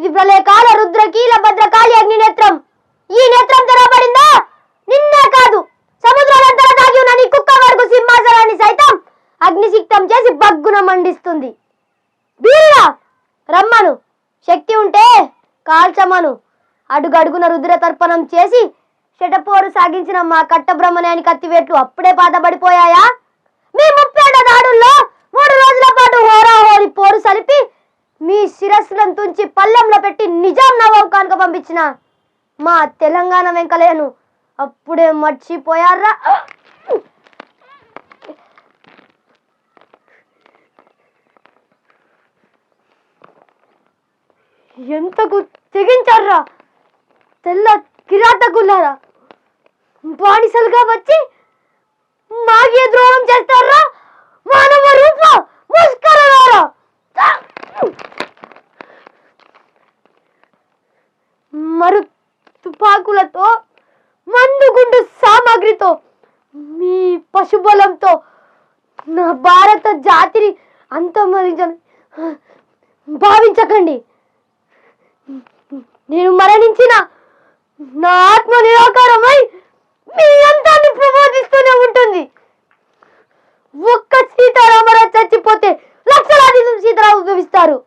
ఇది ప్రళయకాల రుద్రకీల భద్రకాళి అగ్ని నేత్రం. ఈ నేత్రం తెరవబడిందా నిన్నే కాదు సముద్రాలంతటా దాగి ఉన్న నీ కుక్క వరకు సింహాసనాన్ని సైతం అగ్నిసిక్తం చేసి బగ్గున మండిస్తుంది. వీరుడా రమ్మను, శక్తి ఉంటే కాల్చమను. అడుగడుగున రుద్ర తర్పణం చేసి శటపోరు సాగించిన మా కట్టబ్రహ్మణ్యాని కత్తివేట్లు అప్పుడే పాతబడిపోయాయా? మీ 37 దాడుల్లో 3 రోజుల పాటు హోరాహోరి పోరు సలిపి మీ శిరస్సులను తుంచి పల్లెంలో పెట్టి నిజాం నవాబు కానుక పంపించిన మా తెలంగాణ వెంకలేను అప్పుడే మర్చిపోయారా? ఎంతకు తెగించారా తెల్ల కిరాతకులారా! బానిసలుగా వచ్చి మాగే ద్రోహం చేస్తారా మానవ రూప ముస్కరలారా! మరు తుపాకులతో మందుగుండు సామాగ్రితో మీ పశుబలంతో నా భారత జాతిని అంతమొందించని భావించకండి. నేను మరణించిన నా ఆత్మ నిరాకారమై మీ అంతాన్ని ప్రబోధిస్తూనే ఉంటుంది. ఒక్క సీతారామరావు చచ్చిపోతే లక్షలాది సీతారావు ఉద్భవిస్తారు.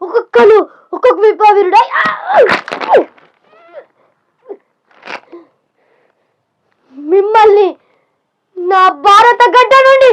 ఒక్కొక్కరు ఒక్కొక్క విప్లవీరుడై మిమ్మల్ని నా భారత గడ్డ నుండి